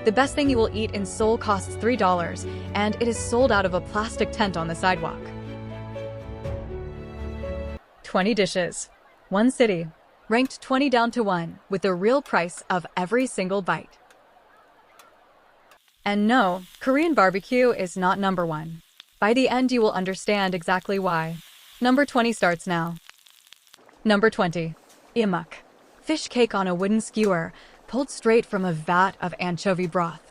The best thing you will eat in Seoul costs $3, and it is sold out of a plastic tent on the sidewalk. 20 dishes. One city. Ranked 20 down to 1, with the real price of every single bite. And no, Korean barbecue is not number 1. By the end, you will understand exactly why. Number 20 starts now. Number 20. Eomuk. Fish cake on a wooden skewer, pulled straight from a vat of anchovy broth.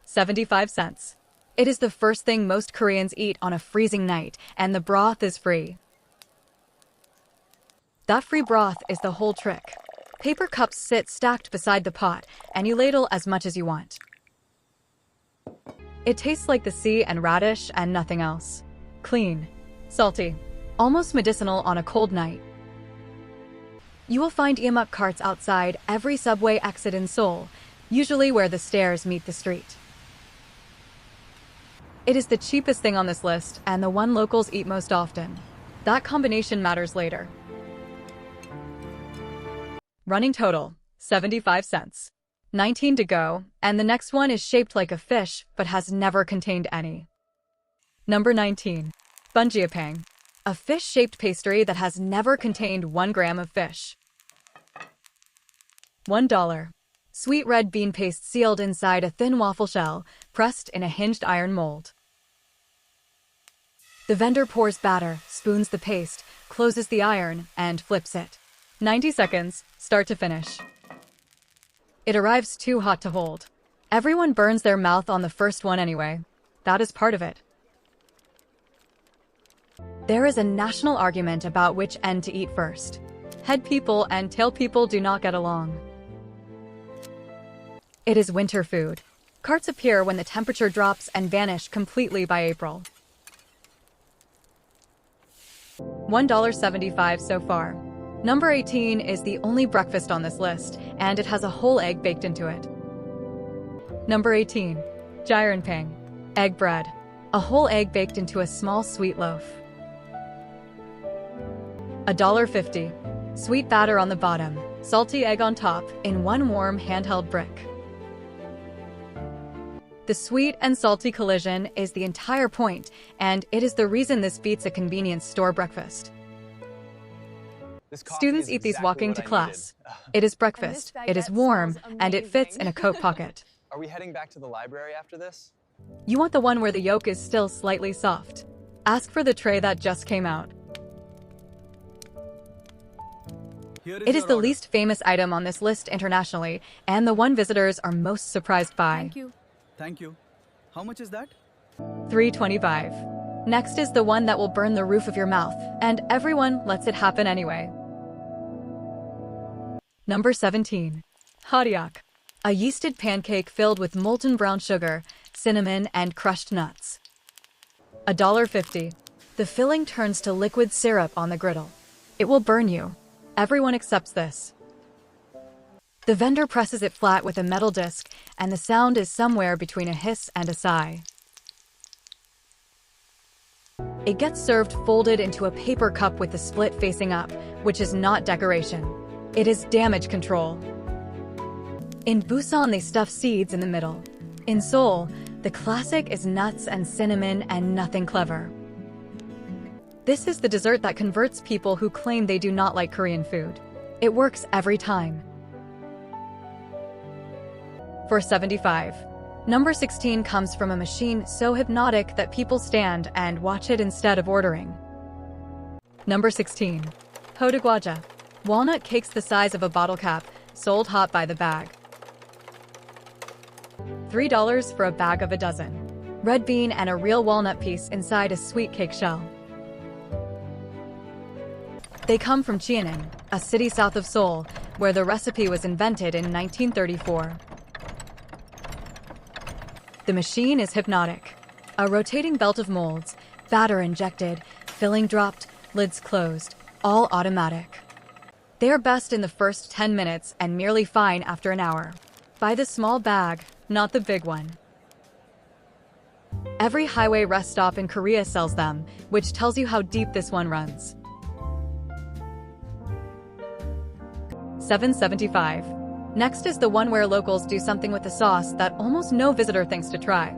75 cents. It is the first thing most Koreans eat on a freezing night, and the broth is free. That free broth is the whole trick. Paper cups sit stacked beside the pot, and you ladle as much as you want. It tastes like the sea and radish and nothing else. Clean. Salty. Almost medicinal on a cold night. You will find Eomuk carts outside every subway exit in Seoul, usually where the stairs meet the street. It is the cheapest thing on this list and the one locals eat most often. That combination matters later. Running total, 75 cents. 19 to go, and the next one is shaped like a fish but has never contained any. Number 19. Bungeoppang. A fish-shaped pastry that has never contained 1 gram of fish. $1. Sweet red bean paste sealed inside a thin waffle shell, pressed in a hinged iron mold. The vendor pours batter, spoons the paste, closes the iron, and flips it. 90 seconds, start to finish. It arrives too hot to hold. Everyone burns their mouth on the first one anyway. That is part of it. There is a national argument about which end to eat first. Head people and tail people do not get along. It is winter food. Carts appear when the temperature drops and vanish completely by April. $1.75 so far. Number 18 is the only breakfast on this list, and it has a whole egg baked into it. Number 18. Gyeran-ppang. Egg bread. A whole egg baked into a small sweet loaf. $1.50. Sweet batter on the bottom, salty egg on top, in one warm handheld brick. The sweet and salty collision is the entire point, and it is the reason this beats a convenience store breakfast. Students eat these walking to class. It is breakfast, it is warm, and it fits in a coat pocket. Are we heading back to the library after this? You want the one where the yolk is still slightly soft. Ask for the tray that just came out. It is the least famous item on this list internationally, and the one visitors are most surprised by. Thank you. Thank you. How much is that? $3.25. Next is the one that will burn the roof of your mouth, and everyone lets it happen anyway. Number 17. Hotteok. A yeasted pancake filled with molten brown sugar, cinnamon, and crushed nuts. $1.50. The filling turns to liquid syrup on the griddle. It will burn you. Everyone accepts this. The vendor presses it flat with a metal disc, and the sound is somewhere between a hiss and a sigh. It gets served folded into a paper cup with the split facing up, which is not decoration. It is damage control. In Busan, they stuff seeds in the middle. In Seoul, the classic is nuts and cinnamon and nothing clever. This is the dessert that converts people who claim they do not like Korean food. It works every time. For 75. Number 16 comes from a machine so hypnotic that people stand and watch it instead of ordering. Number 16. Hodu-gwaja. Walnut cakes the size of a bottle cap, sold hot by the bag. $3 for a bag of a dozen. Red bean and a real walnut piece inside a sweet cake shell. They come from Gyeran, a city south of Seoul, where the recipe was invented in 1934. The machine is hypnotic. A rotating belt of molds, batter injected, filling dropped, lids closed, all automatic. They are best in the first 10 minutes and merely fine after an hour. Buy the small bag, not the big one. Every highway rest stop in Korea sells them, which tells you how deep this one runs. $7.75. Next is the one where locals do something with the sauce that almost no visitor thinks to try.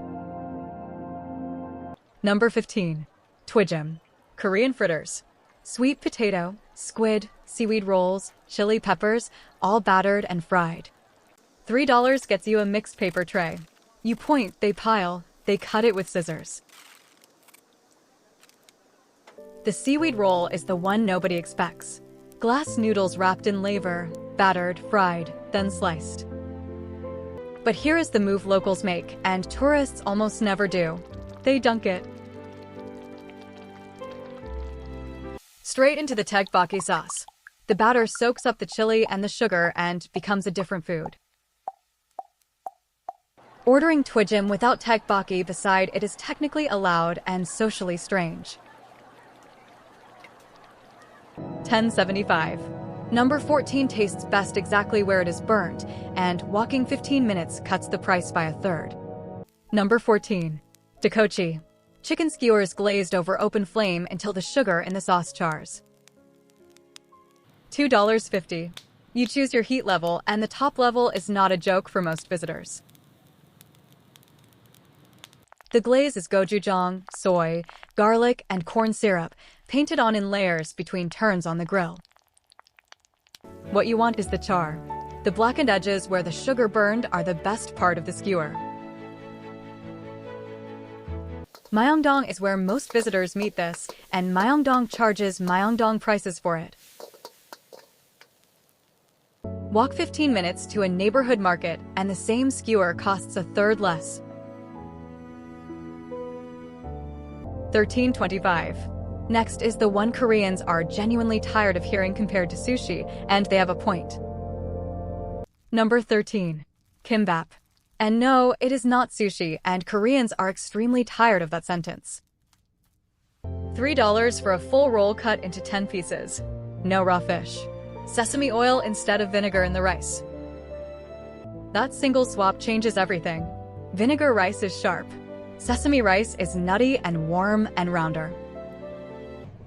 Number 15. Twigim. Korean fritters. Sweet potato, squid, seaweed rolls, chili peppers, all battered and fried. $3 gets you a mixed paper tray. You point, they pile, they cut it with scissors. The seaweed roll is the one nobody expects. Glass noodles wrapped in laver, battered, fried, then sliced. But here is the move locals make, and tourists almost never do. They dunk it. Straight into the tteokbokki sauce. The batter soaks up the chili and the sugar and becomes a different food. Ordering twigim without tteokbokki beside it is technically allowed and socially strange. 1075. Number 14 tastes best exactly where it is burnt, and walking 15 minutes cuts the price by a third. Number 14. Dakkochi. Chicken skewers glazed over open flame until the sugar in the sauce chars. $2.50. You choose your heat level, and the top level is not a joke for most visitors. The glaze is gochujang, soy, garlic, and corn syrup, painted on in layers between turns on the grill. What you want is the char. The blackened edges where the sugar burned are the best part of the skewer. Myeongdong is where most visitors meet this, and Myeongdong charges Myeongdong prices for it. Walk 15 minutes to a neighborhood market, and the same skewer costs a third less. 1325. Next is the one Koreans are genuinely tired of hearing compared to sushi, and they have a point. Number 13. Kimbap. And no, it is not sushi, and Koreans are extremely tired of that sentence. $3 for a full roll cut into 10 pieces. No raw fish. Sesame oil instead of vinegar in the rice. That single swap changes everything. Vinegar rice is sharp. Sesame rice is nutty and warm and rounder.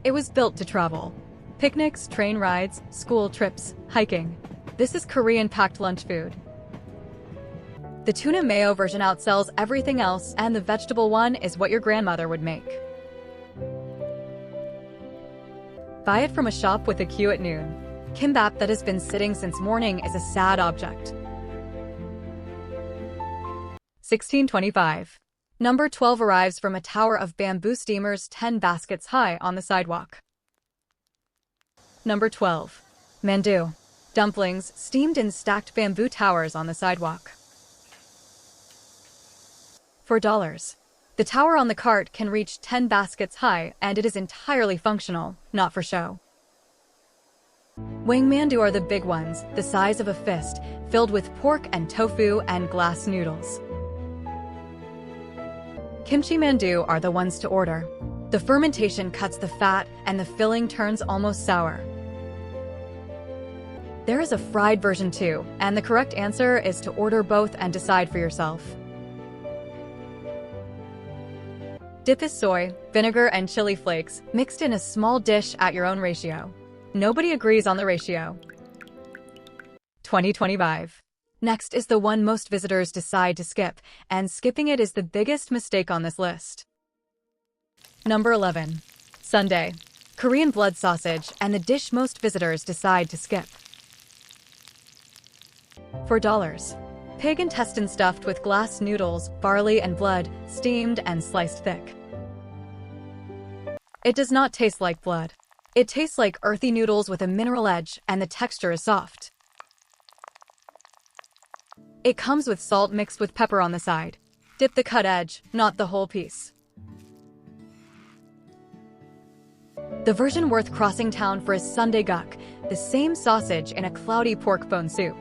It was built to travel. Picnics, train rides, school trips, hiking. This is Korean packed lunch food. The tuna mayo version outsells everything else, and the vegetable one is what your grandmother would make. Buy it from a shop with a queue at noon. Kimbap that has been sitting since morning is a sad object. 1625. Number 12 arrives from a tower of bamboo steamers 10 baskets high on the sidewalk. Number 12. Mandu. Dumplings steamed in stacked bamboo towers on the sidewalk. $4. The tower on the cart can reach 10 baskets high, and it is entirely functional, not for show. Mandu are the big ones, the size of a fist, filled with pork and tofu and glass noodles. Kimchi mandu are the ones to order. The fermentation cuts the fat, and the filling turns almost sour. There is a fried version too, and the correct answer is to order both and decide for yourself. Dip is soy, vinegar, and chili flakes, mixed in a small dish at your own ratio. Nobody agrees on the ratio. 2025. Next is the one most visitors decide to skip, and skipping it is the biggest mistake on this list. Number 11. Sundae. Korean blood sausage, and the dish most visitors decide to skip. $4. Pig intestine stuffed with glass noodles, barley and blood, steamed and sliced thick. It does not taste like blood. It tastes like earthy noodles with a mineral edge, and the texture is soft. It comes with salt mixed with pepper on the side. Dip the cut edge, not the whole piece. The version worth crossing town for is Sundae guk, the same sausage in a cloudy pork bone soup.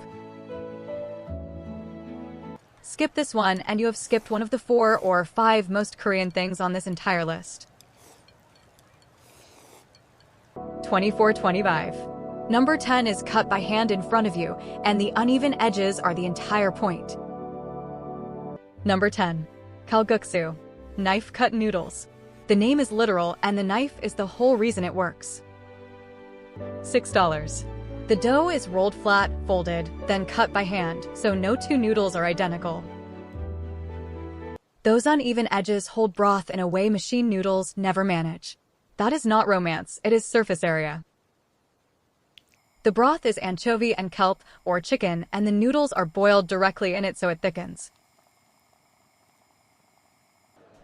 Skip this one and you have skipped one of the 4 or 5 most Korean things on this entire list. 2425. Number 10 is cut by hand in front of you, and the uneven edges are the entire point. Number 10. Kalguksu. Knife-cut noodles. The name is literal, and the knife is the whole reason it works. $6. The dough is rolled flat, folded, then cut by hand, so no two noodles are identical. Those uneven edges hold broth in a way machine noodles never manage. That is not romance, it is surface area. The broth is anchovy and kelp, or chicken, and the noodles are boiled directly in it so it thickens.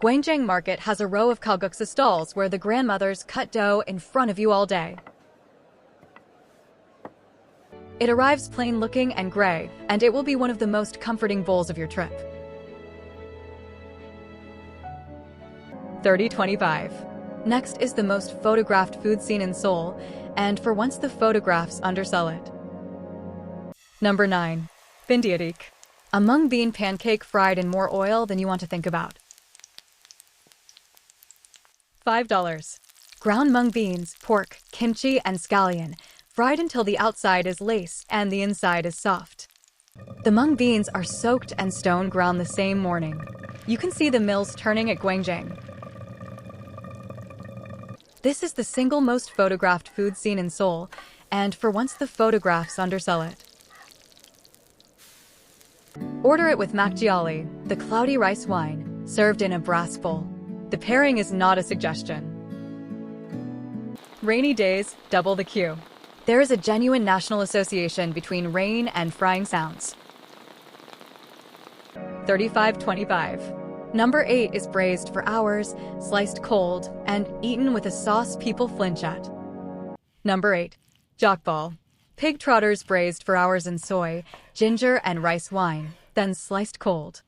Gwangjang Market has a row of Kalguksu stalls where the grandmothers cut dough in front of you all day. It arrives plain looking and gray, and it will be one of the most comforting bowls of your trip. 3025. Next is the most photographed food scene in Seoul, and for once the photographs undersell it. Number 9. Bindaetteok. A mung bean pancake fried in more oil than you want to think about. $5. Ground mung beans, pork, kimchi, and scallion, fried until the outside is lace and the inside is soft. The mung beans are soaked and stone ground the same morning. You can see the mills turning at Gwangjang. This is the single most photographed food scene in Seoul, and for once the photographs undersell it. Order it with makgeolli, the cloudy rice wine, served in a brass bowl. The pairing is not a suggestion. Rainy days, double the queue. There is a genuine national association between rain and frying sounds. 3525. Number 8 is braised for hours, sliced cold, and eaten with a sauce people flinch at. Number 8. Jokbal. Pig trotters braised for hours in soy, ginger, and rice wine, then sliced cold.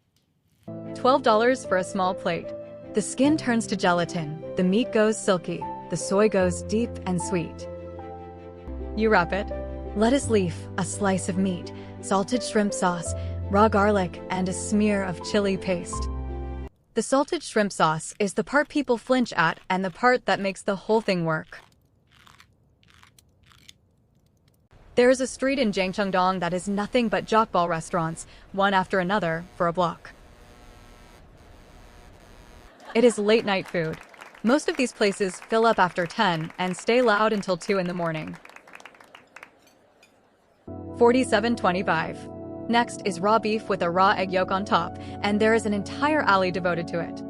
$12 for a small plate. The skin turns to gelatin, the meat goes silky, the soy goes deep and sweet. You wrap it. Lettuce leaf, a slice of meat, salted shrimp sauce, raw garlic, and a smear of chili paste. The salted shrimp sauce is the part people flinch at and the part that makes the whole thing work. There is a street in Jangcheongdong that is nothing but jokbal restaurants, one after another, for a block. It is late-night food. Most of these places fill up after 10 and stay loud until 2 in the morning. 4725. Next is raw beef with a raw egg yolk on top, and there is an entire alley devoted to it.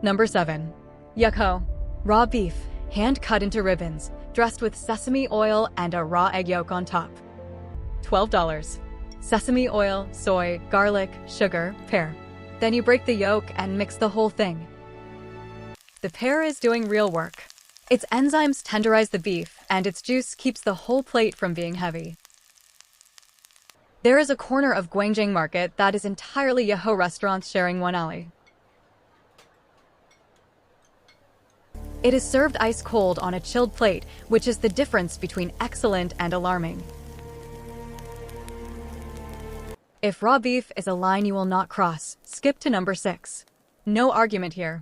Number 7. Yukhoe. Raw beef, hand cut into ribbons, dressed with sesame oil and a raw egg yolk on top. $12. Sesame oil, soy, garlic, sugar, pear. Then you break the yolk and mix the whole thing. The pear is doing real work. Its enzymes tenderize the beef, and its juice keeps the whole plate from being heavy. There is a corner of Gwangjang Market that is entirely Yukhoe restaurants sharing one alley. It is served ice cold on a chilled plate, which is the difference between excellent and alarming. If raw beef is a line you will not cross, skip to number 6. No argument here.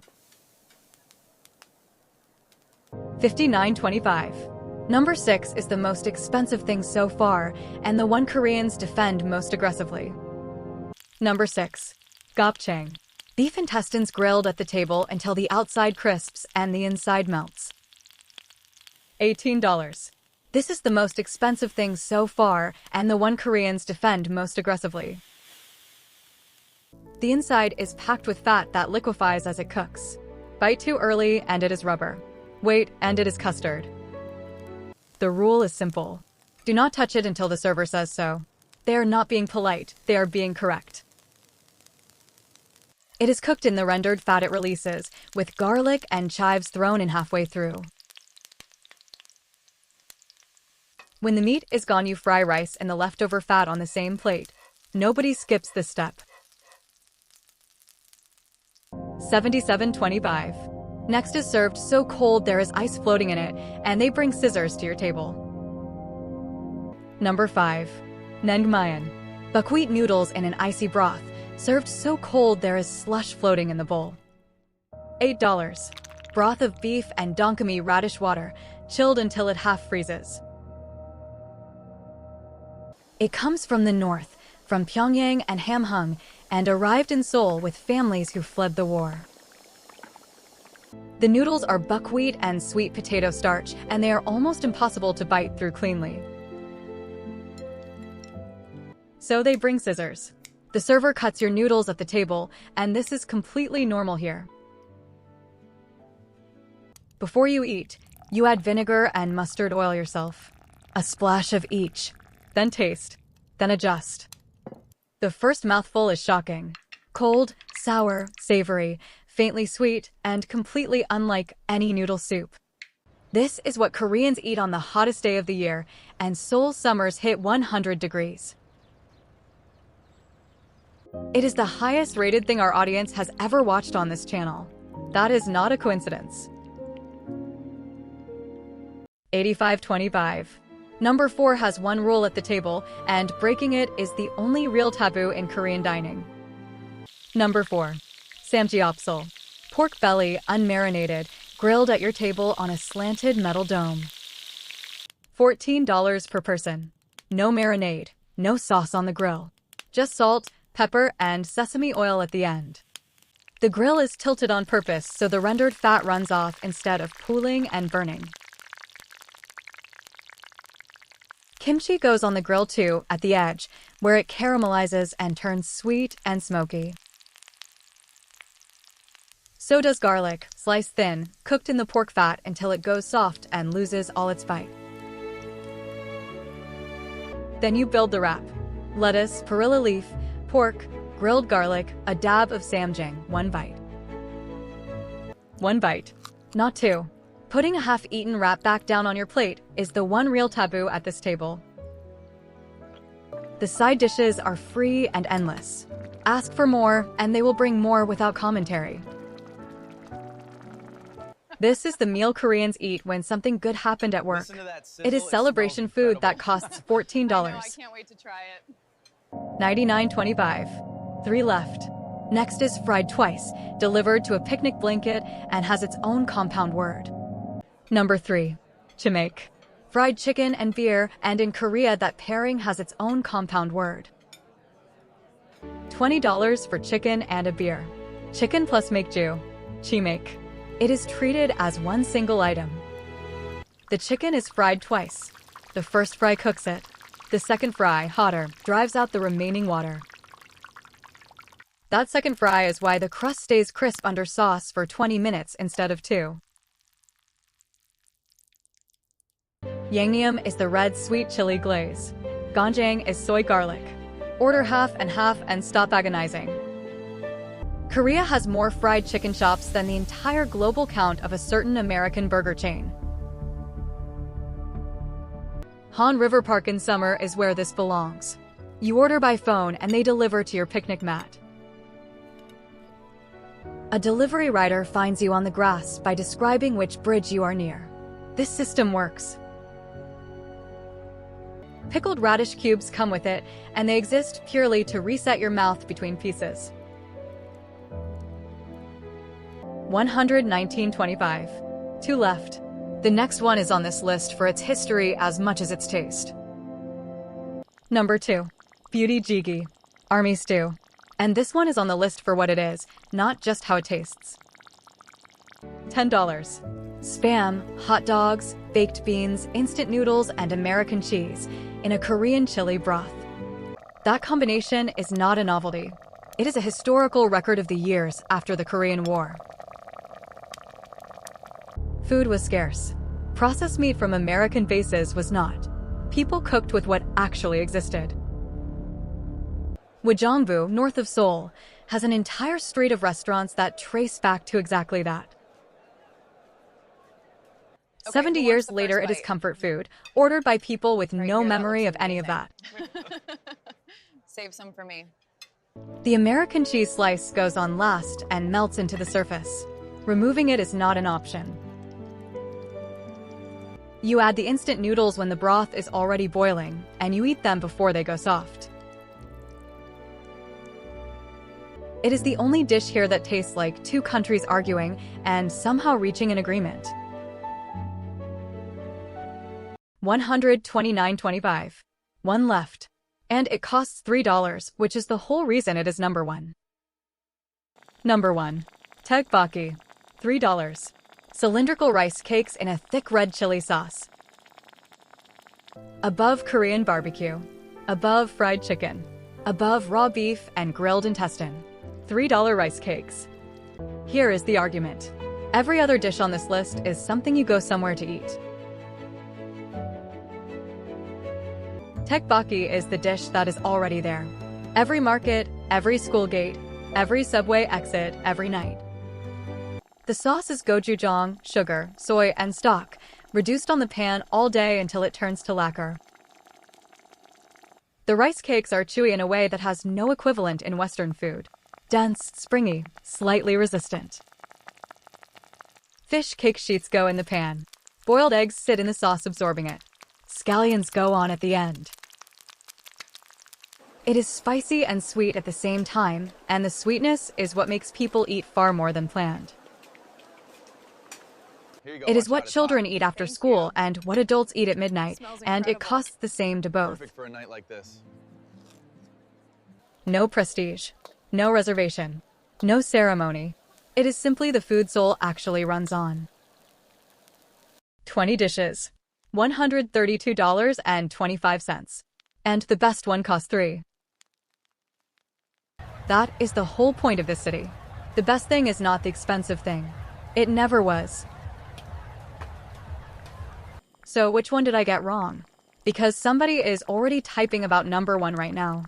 5925. Number 6 is the most expensive thing so far, and the one Koreans defend most aggressively. Number 6. Gopchang. Beef intestines grilled at the table until the outside crisps and the inside melts. $18. This is the most expensive thing so far, and the one Koreans defend most aggressively. The inside is packed with fat that liquefies as it cooks. Bite too early and it is rubber. Wait and it is custard. The rule is simple. Do not touch it until the server says so. They are not being polite, they are being correct. It is cooked in the rendered fat it releases, with garlic and chives thrown in halfway through. When the meat is gone, you fry rice in the leftover fat on the same plate. Nobody skips this step. 7725. Next is served so cold there is ice floating in it, and they bring scissors to your table. Number 5. Naengmyeon. Buckwheat noodles in an icy broth, served so cold there is slush floating in the bowl. $8. Broth of beef and donkami radish water, chilled until it half freezes. It comes from the north, from Pyongyang and Hamhung, and arrived in Seoul with families who fled the war. The noodles are buckwheat and sweet potato starch, and they are almost impossible to bite through cleanly. So they bring scissors. The server cuts your noodles at the table, and this is completely normal here. Before you eat, you add vinegar and mustard oil yourself. A splash of each. Then taste. Then adjust. The first mouthful is shocking. Cold, sour, savory, faintly sweet, and completely unlike any noodle soup. This is what Koreans eat on the hottest day of the year, and Seoul's summers hit 100 degrees. It is the highest rated thing our audience has ever watched on this channel. That is not a coincidence. 85-25. Number 4 has one rule at the table, and breaking it is the only real taboo in Korean dining. Number 4. Samgyeopsal. Pork belly, unmarinated, grilled at your table on a slanted metal dome. $14 per person. No marinade, no sauce on the grill. Just salt, pepper, and sesame oil at the end. The grill is tilted on purpose so the rendered fat runs off instead of pooling and burning. Kimchi goes on the grill too, at the edge, where it caramelizes and turns sweet and smoky. So does garlic, sliced thin, cooked in the pork fat until it goes soft and loses all its bite. Then you build the wrap. Lettuce, perilla leaf, pork, grilled garlic, a dab of samjang, 1 bite. 1 bite, not 2. Putting a half-eaten wrap back down on your plate is the one real taboo at this table. The side dishes are free and endless. Ask for more, and they will bring more without commentary. This is the meal Koreans eat when something good happened at work. It is celebration food that costs $14. I know, I can't wait to try it. 99.25. 3 left. Next is fried twice, delivered to a picnic blanket and has its own compound word. Number 3. Chimaek. Fried chicken and beer, and in Korea that pairing has its own compound word. $20 for chicken and a beer. Chicken plus maekju. Chimaek. It is treated as one single item. The chicken is fried twice. The first fry cooks it. The second fry, hotter, drives out the remaining water. That second fry is why the crust stays crisp under sauce for 20 minutes instead of 2. Naengmyeon is the red sweet chili glaze. Gwangjang is soy garlic. Order half and stop agonizing. Korea has more fried chicken shops than the entire global count of a certain American burger chain. Han River Park in summer is where this belongs. You order by phone and they deliver to your picnic mat. A delivery rider finds you on the grass by describing which bridge you are near. This system works. Pickled radish cubes come with it, and they exist purely to reset your mouth between pieces. 119.25. 2 left. The next one is on this list for its history as much as its taste. Number 2. Budae-jjigae. Army stew. And this one is on the list for what it is, not just how it tastes. $10. Spam, hot dogs, baked beans, instant noodles, and American cheese in a Korean chili broth. That combination is not a novelty. It is a historical record of the years after the Korean War. Food was scarce. Processed meat from American bases was not. People cooked with what actually existed. Gwangjang, north of Seoul, has an entire street of restaurants that trace back to exactly that. 70 years later, it is comfort food, ordered by people with no memory of any of that. Save some for me. The American cheese slice goes on last and melts into the surface. Removing it is not an option. You add the instant noodles when the broth is already boiling, and you eat them before they go soft. It is the only dish here that tastes like 2 countries arguing and somehow reaching an agreement. 129.25. 1 left. And it costs $3, which is the whole reason it is number 1. Number 1. Tteokbokki. $3. Cylindrical rice cakes in a thick red chili sauce. Above Korean barbecue. Above fried chicken. Above raw beef and grilled intestine. $3 rice cakes. Here is the argument. Every other dish on this list is something you go somewhere to eat. Tteokbokki is the dish that is already there. Every market, every school gate, every subway exit, every night. The sauce is gochujang, sugar, soy, and stock, reduced on the pan all day until it turns to lacquer. The rice cakes are chewy in a way that has no equivalent in Western food. Dense, springy, slightly resistant. Fish cake sheets go in the pan. Boiled eggs sit in the sauce absorbing it. Scallions go on at the end. It is spicy and sweet at the same time, and the sweetness is what makes people eat far more than planned. It is what children eat after school and what adults eat at midnight, and it costs the same to both. Perfect for a night like this. No prestige, no reservation, no ceremony. It is simply the food Seoul actually runs on. 20 dishes. $132.25. And the best one costs $3. That is the whole point of this city. The best thing is not the expensive thing. It never was. So which one did I get wrong? Because somebody is already typing about number one right now.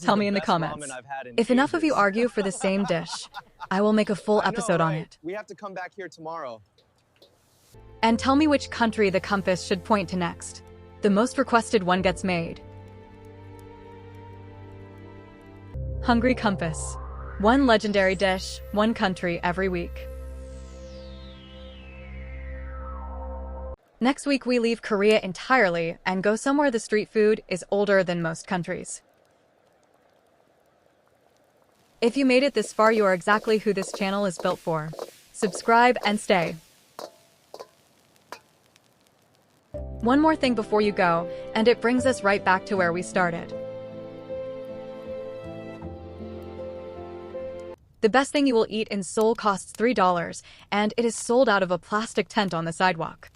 Tell me in the comments. If enough of you argue for the same dish, I will make a full episode on it. We have to come back here tomorrow. And tell me which country the compass should point to next. The most requested one gets made. Hungry Compass. One legendary dish, one country every week. Next week we leave Korea entirely and go somewhere the street food is older than most countries. If you made it this far, you are exactly who this channel is built for. Subscribe and stay. One more thing before you go, and it brings us right back to where we started. The best thing you will eat in Seoul costs $3, and it is sold out of a plastic tent on the sidewalk.